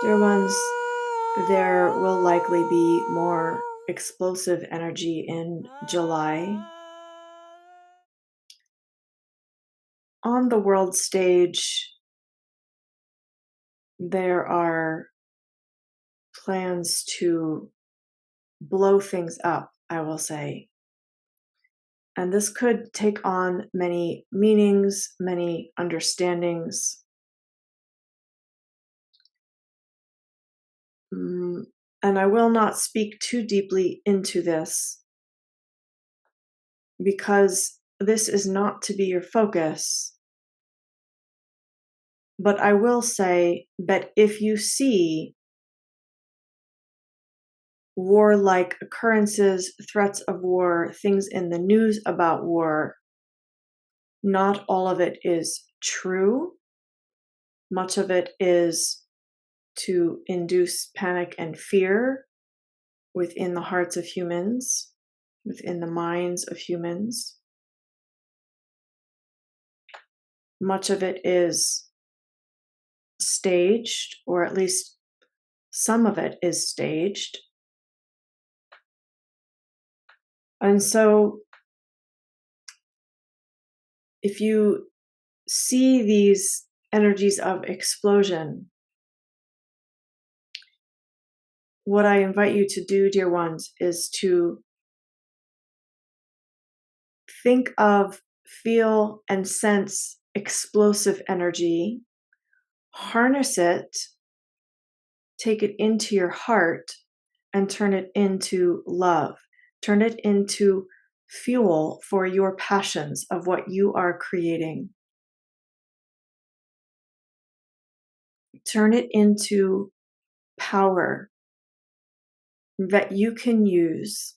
Dear ones, there will likely be more explosive energy in July. On the world stage, there are plans to blow things up, I will say. And this could take on many meanings, many understandings. And I will not speak too deeply into this because this is not to be your focus. But I will say that if you see warlike occurrences, threats of war, things in the news about war, not all of it is true. Much of it is to induce panic and fear within the hearts of humans, within the minds of humans. Much of it is staged, or at least some of it is staged. And so if you see these energies of explosion, what I invite you to do, dear ones, is to think of, feel, and sense explosive energy, harness it, take it into your heart, and turn it into love. Turn it into fuel for your passions of what you are creating. Turn it into power that you can use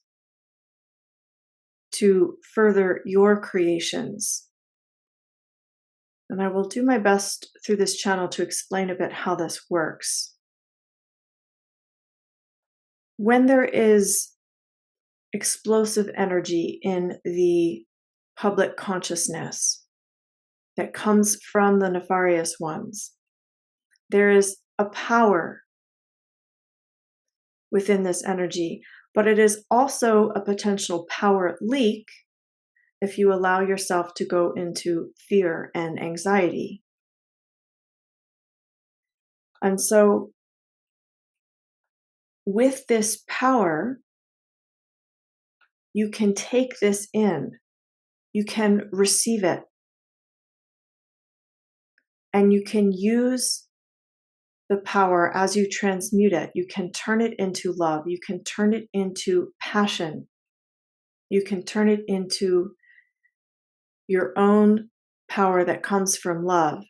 to further your creations. And I will do my best through this channel to explain a bit how this works. When there is explosive energy in the public consciousness that comes from the nefarious ones, there is a power within this energy, but it is also a potential power leak if you allow yourself to go into fear and anxiety. And so with this power, you can take this in, you can receive it, and you can use the power as you transmute it. You can turn it into love, you can turn it into passion, you can turn it into your own power that comes from love.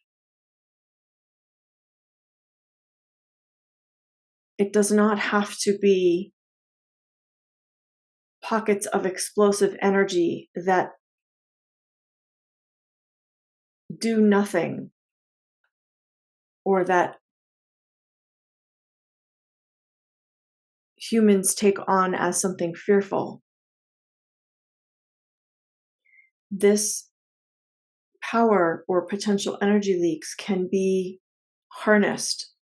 It does not have to be pockets of explosive energy that do nothing or that humans take on as something fearful. This power or potential energy leaks can be harnessed.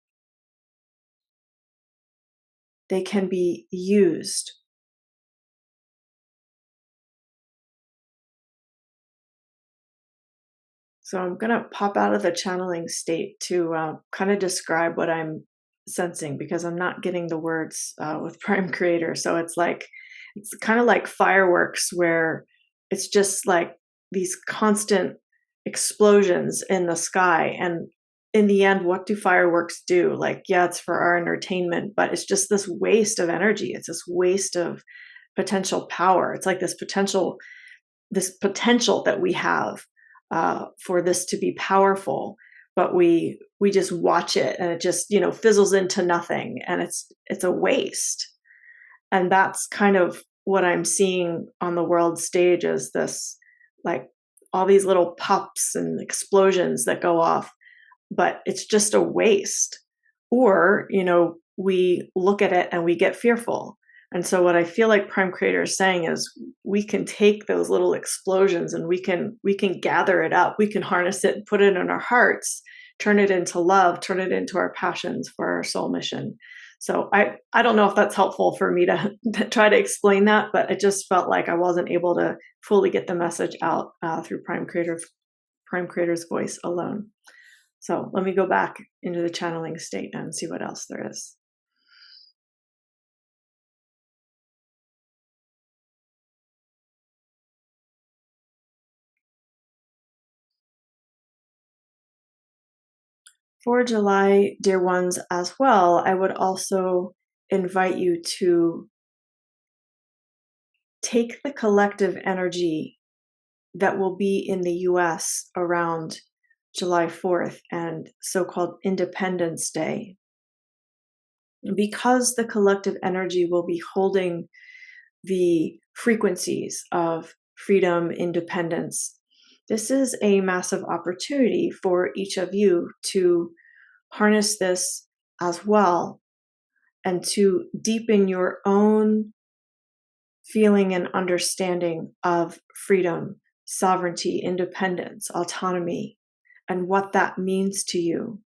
They can be used. So I'm going to pop out of the channeling state to kind of describe what I'm sensing, because I'm not getting the words with Prime Creator. So it's kind of like fireworks, where it's just like these constant explosions in the sky. And in the end, what do fireworks do? Like, yeah, it's for our entertainment, but it's just this waste of energy. It's this waste of potential power. It's like this potential that we have for this to be powerful, but we just watch it and it just, fizzles into nothing, and it's a waste. And that's kind of what I'm seeing on the world stage, is this, like, all these little pops and explosions that go off, but it's just a waste. Or, we look at it and we get fearful. And so what I feel like Prime Creator is saying is, we can take those little explosions and we can gather it up. We can harness it and put it in our hearts turn it into love, turn it into our passions for our soul mission. So I don't know if that's helpful for me to try to explain that, but it just felt like I wasn't able to fully get the message out through Prime Creator's voice alone. So let me go back into the channeling state and see what else there is. For July, dear ones, as well, I would also invite you to take the collective energy that will be in the US around July 4th and so-called Independence Day. Because the collective energy will be holding the frequencies of freedom, independence, this is a massive opportunity for each of you to harness this as well and to deepen your own feeling and understanding of freedom, sovereignty, independence, autonomy, and what that means to you.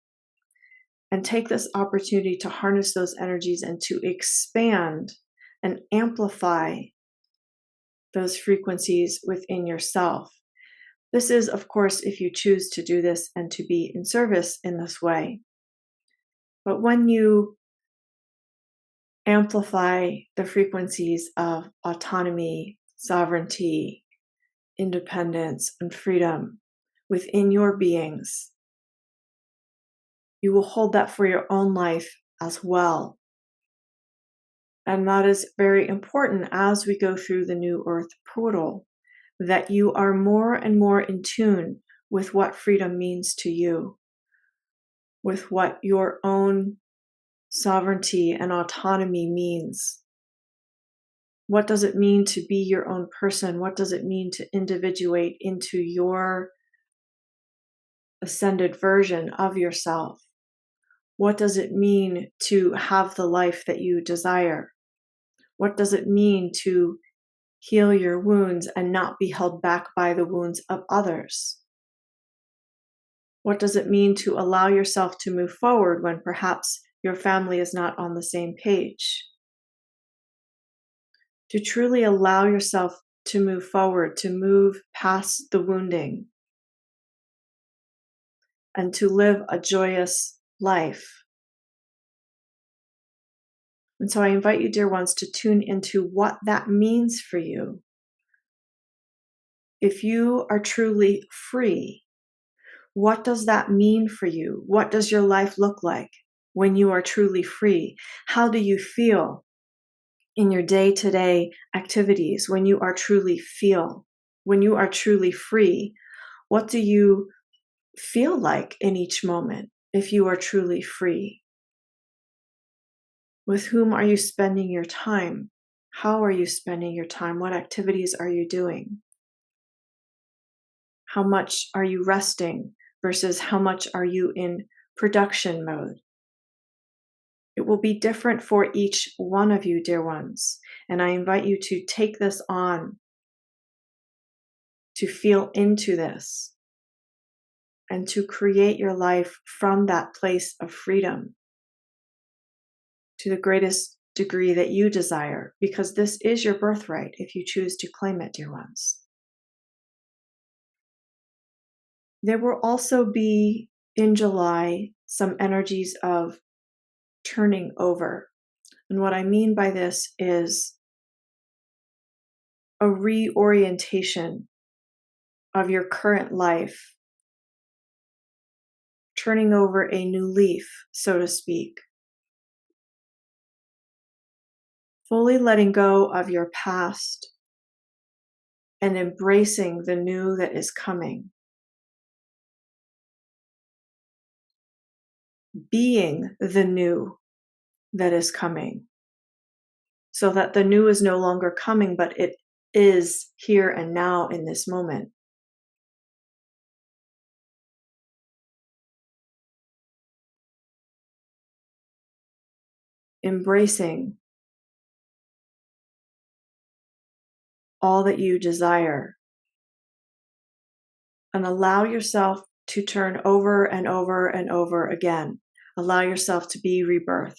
And take this opportunity to harness those energies and to expand and amplify those frequencies within yourself. This is, of course, if you choose to do this and to be in service in this way. But when you amplify the frequencies of autonomy, sovereignty, independence, and freedom within your beings, you will hold that for your own life as well. And that is very important as we go through the new earth portal, that you are more and more in tune with what freedom means to you, with what your own sovereignty and autonomy means. What does it mean to be your own person? What does it mean to individuate into your ascended version of yourself? What does it mean to have the life that you desire? What does it mean to heal your wounds and not be held back by the wounds of others? What does it mean to allow yourself to move forward when perhaps your family is not on the same page? To truly allow yourself to move forward, to move past the wounding, and to live a joyous life. And so I invite you, dear ones, to tune into what that means for you. If you are truly free, what does that mean for you? What does your life look like when you are truly free? How do you feel in your day-to-day activities when you are truly free? What do you feel like in each moment if you are truly free? With whom are you spending your time? How are you spending your time? What activities are you doing? How much are you resting versus how much are you in production mode? It will be different for each one of you, dear ones. And I invite you to take this on, to feel into this, and to create your life from that place of freedom to the greatest degree that you desire, because this is your birthright if you choose to claim it, dear ones. There will also be, in July, some energies of turning over. And what I mean by this is a reorientation of your current life, turning over a new leaf, so to speak. Fully letting go of your past and embracing the new that is coming. Being the new that is coming. So that the new is no longer coming, but it is here and now in this moment. Embracing all that you desire, and allow yourself to turn over and over and over again. Allow yourself to be rebirthed.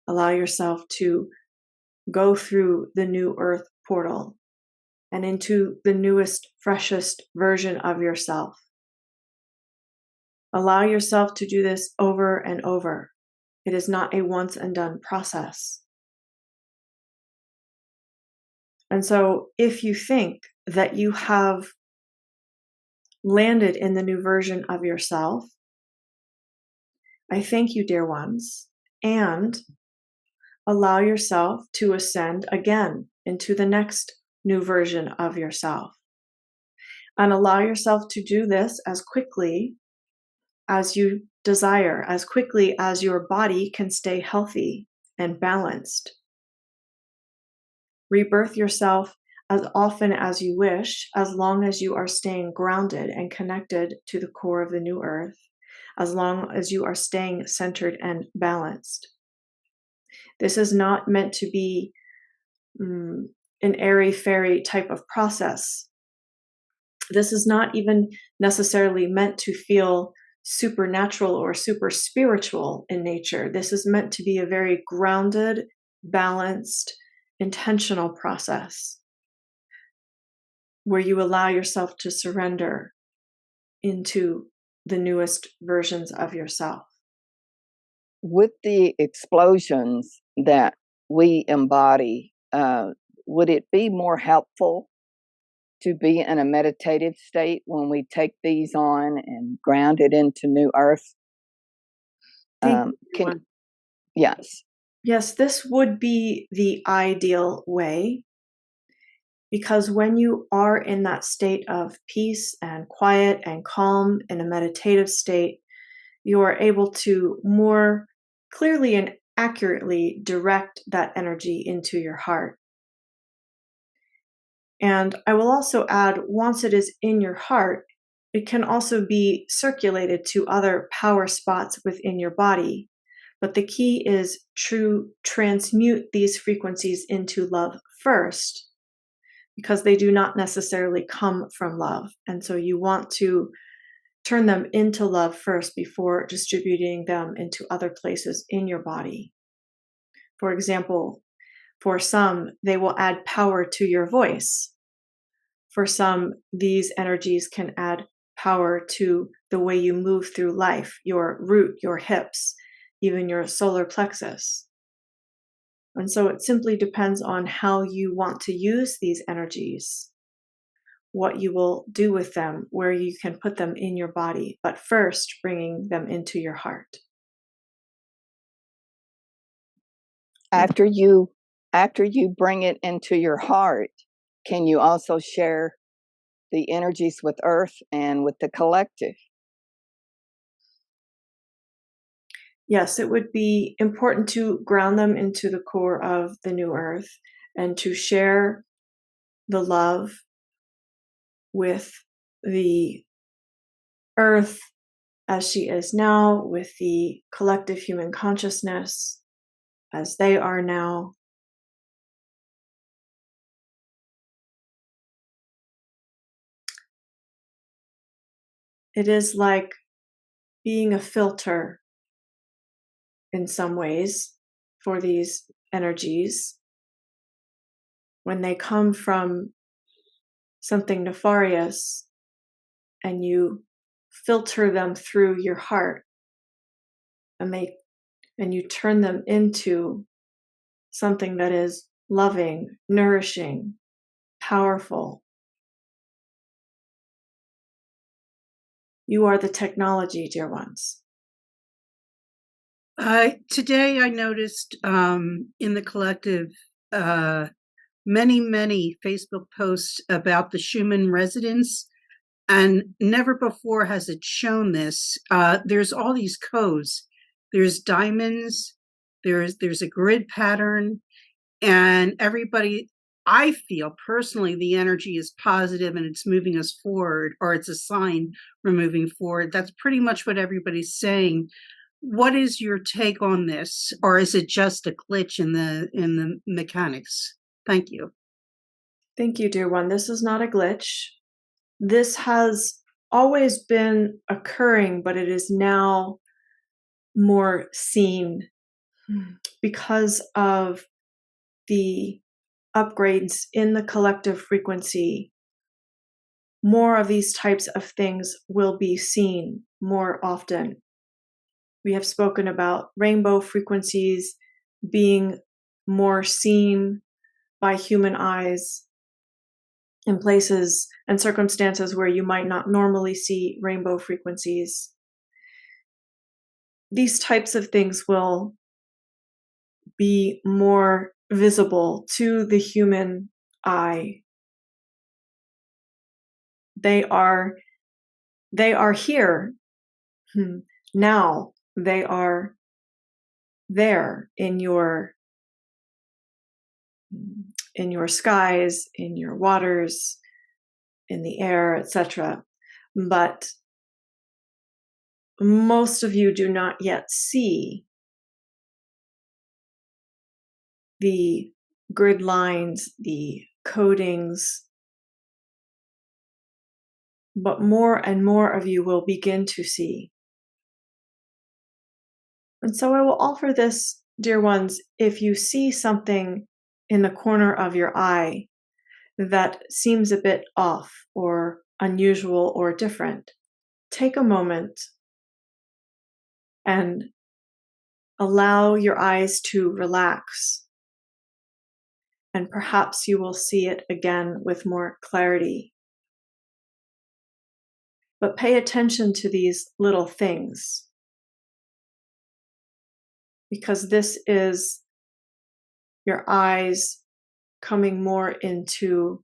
Allow yourself to go through the new earth portal and into the newest, freshest version of yourself. Allow yourself to do this over and over. It is not a once and done process. And so if you think that you have landed in the new version of yourself, I thank you, dear ones, and allow yourself to ascend again into the next new version of yourself. And allow yourself to do this as quickly as you desire, as quickly as your body can stay healthy and balanced. Rebirth yourself as often as you wish, as long as you are staying grounded and connected to the core of the new earth, as long as you are staying centered and balanced. This is not meant to be an airy-fairy type of process. This is not even necessarily meant to feel supernatural or super spiritual in nature. This is meant to be a very grounded, balanced, intentional process where you allow yourself to surrender into the newest versions of yourself. With the explosions that we embody, would it be more helpful to be in a meditative state when we take these on and ground it into new earth? Yes. Yes, this would be the ideal way, because when you are in that state of peace and quiet and calm in a meditative state, you are able to more clearly and accurately direct that energy into your heart. And I will also add, once it is in your heart, it can also be circulated to other power spots within your body. But the key is to transmute these frequencies into love first, because they do not necessarily come from love. And so you want to turn them into love first before distributing them into other places in your body. For example, for some, they will add power to your voice. For some, these energies can add power to the way you move through life, your root, your hips, even your solar plexus. And so it simply depends on how you want to use these energies, what you will do with them, where you can put them in your body, but first bringing them into your heart. After you bring it into your heart, can you also share the energies with Earth and with the collective? Yes, it would be important to ground them into the core of the new earth and to share the love with the earth as she is now, with the collective human consciousness as they are now. It is like being a filter in some ways for these energies. When they come from something nefarious and you filter them through your heart and you turn them into something that is loving, nourishing, powerful. You are the technology, dear ones. Today I noticed in the collective many Facebook posts about the Schumann resonance, and never before has it shown this. There's all these codes. There's diamonds, there's a grid pattern, and everybody, I feel personally, the energy is positive and it's moving us forward, or it's a sign we're moving forward. That's pretty much what everybody's saying. What is your take on this, or is it just a glitch in the mechanics? Thank you. Thank you, dear one. This is not a glitch. This has always been occurring, but it is now more seen because of the upgrades in the collective frequency. More of these types of things will be seen more often. We have spoken about rainbow frequencies being more seen by human eyes in places and circumstances where you might not normally see rainbow frequencies. These types of things will be more visible to the human eye. They are here now. They are there in your skies, in your waters, in the air, etc. But most of you do not yet see the grid lines, the codings, but more and more of you will begin to see. And so I will offer this, dear ones, if you see something in the corner of your eye that seems a bit off or unusual or different, take a moment and allow your eyes to relax. And perhaps you will see it again with more clarity. But pay attention to these little things, because this is your eyes coming more into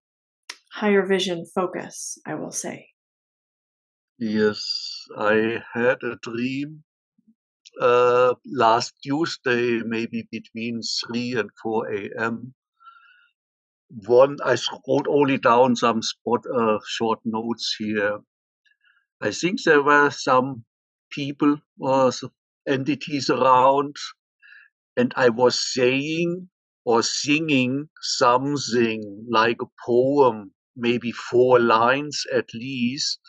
higher vision focus, I will say. Yes, I had a dream last Tuesday, maybe between 3 and 4 a.m. I wrote only down some short notes here. I think there were some people or entities around, and I was saying or singing something like a poem, maybe 4 lines at least.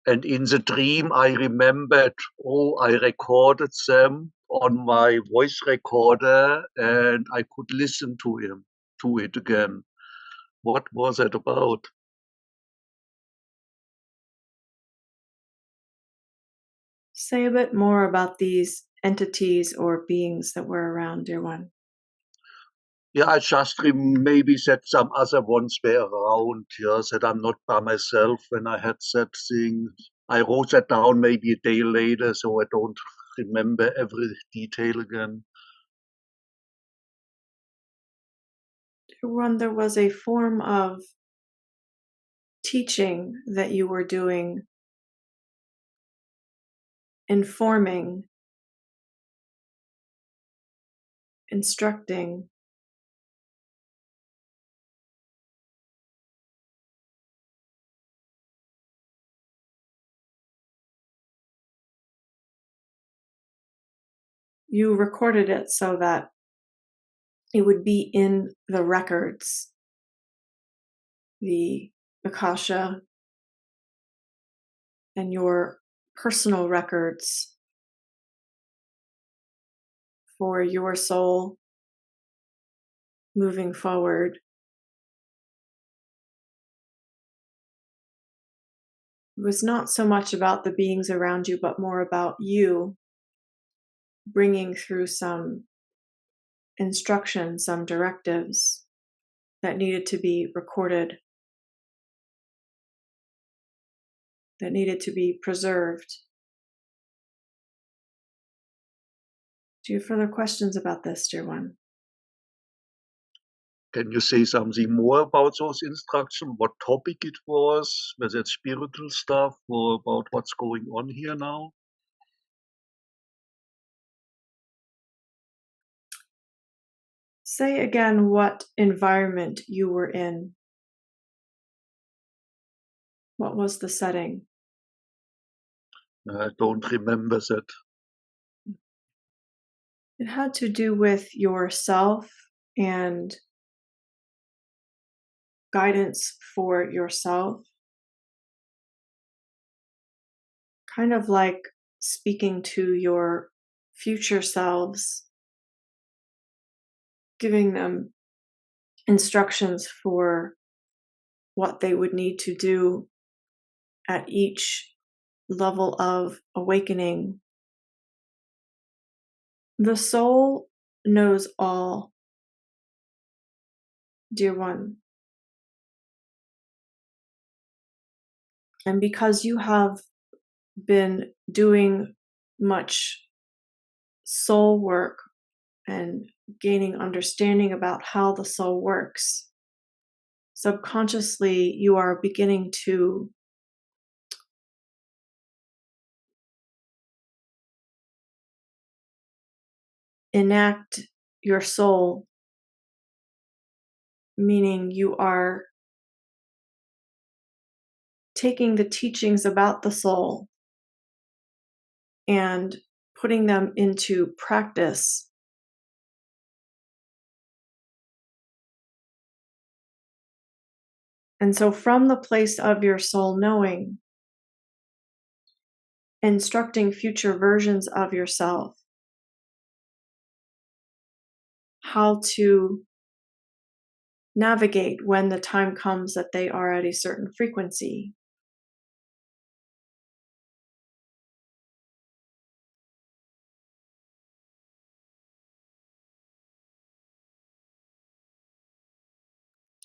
And in the dream, I remembered, I recorded them on my voice recorder, and I could listen to it again. What was it about? Say a bit more about these entities or beings that were around, dear one. Yeah, I just maybe that some other ones were around, that I'm not by myself when I had that thing. I wrote that down maybe a day later, so I don't remember every detail again. Dear one, there was a form of teaching that you were doing, informing, instructing. You recorded it so that it would be in the records, the Akasha, and your personal records for your soul moving forward. It was not so much about the beings around you, but more about you bringing through some instructions, some directives that needed to be recorded, that needed to be preserved. Do you have further questions about this, dear one? Can you say something more about those instructions? What topic it was? Was it spiritual stuff or about what's going on here now? Say again what environment you were in. What was the setting? I don't remember that. It had to do with yourself and guidance for yourself. kind of like speaking to your future selves, giving them instructions for what they would need to do at each level of awakening. The soul knows all, dear one. And because you have been doing much soul work and gaining understanding about how the soul works, subconsciously you are beginning to enact your soul, meaning you are taking the teachings about the soul and putting them into practice. And so from the place of your soul knowing, instructing future versions of yourself how to navigate when the time comes that they are at a certain frequency.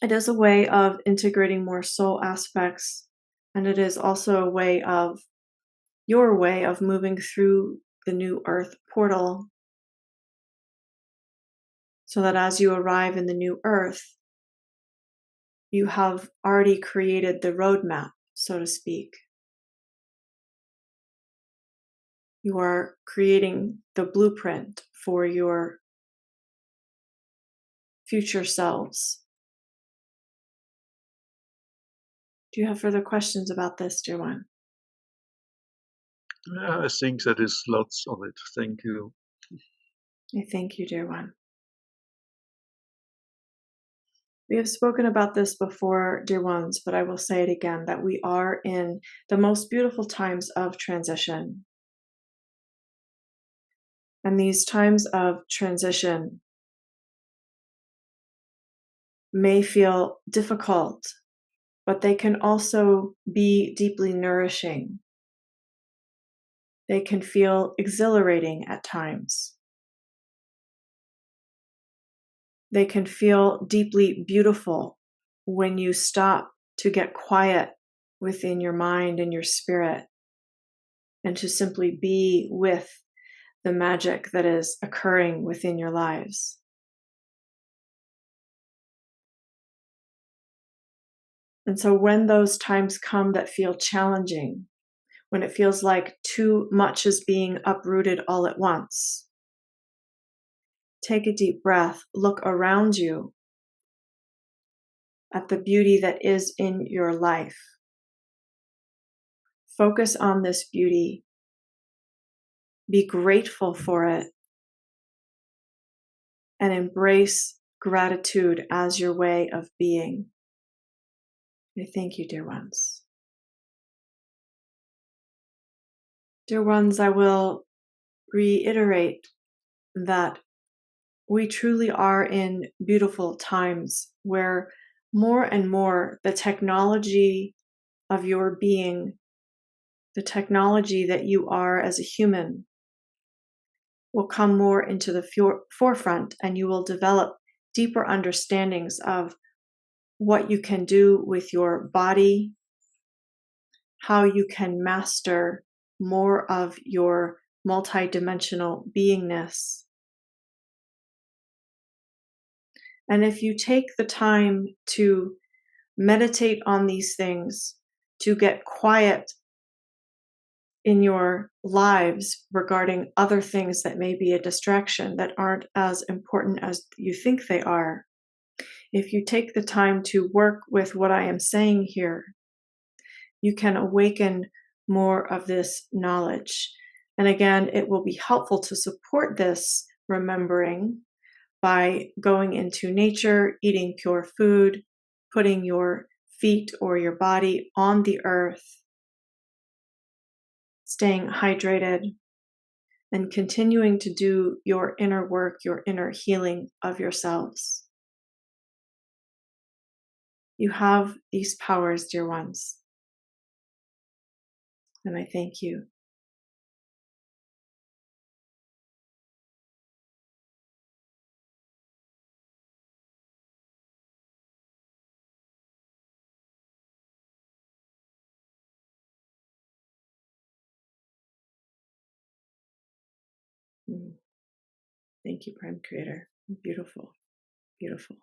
It is a way of integrating more soul aspects, and it is also a way of your way of moving through the new earth portal, so that as you arrive in the new earth, you have already created the roadmap, so to speak. You are creating the blueprint for your future selves. Do you have further questions about this, dear one? I think that is lots of it. Thank you. I thank you, dear one. We have spoken about this before, dear ones, but I will say it again, that we are in the most beautiful times of transition. And these times of transition may feel difficult, but they can also be deeply nourishing. They can feel exhilarating at times. They can feel deeply beautiful when you stop to get quiet within your mind and your spirit and to simply be with the magic that is occurring within your lives. And so when those times come that feel challenging, when it feels like too much is being uprooted all at once, take a deep breath, look around you at the beauty that is in your life. Focus on this beauty. Be grateful for it and embrace gratitude as your way of being. I thank you, dear ones. Dear ones, I will reiterate that we truly are in beautiful times where more and more the technology of your being, the technology that you are as a human, will come more into the forefront, and you will develop deeper understandings of what you can do with your body, how you can master more of your multidimensional beingness. And if you take the time to meditate on these things, to get quiet in your lives regarding other things that may be a distraction, that aren't as important as you think they are, if you take the time to work with what I am saying here, you can awaken more of this knowledge. And again, it will be helpful to support this remembering by going into nature, eating pure food, putting your feet or your body on the earth, staying hydrated, and continuing to do your inner work, your inner healing of yourselves. You have these powers, dear ones, and I thank you. Mm. Thank you, Prime Creator. Beautiful, beautiful.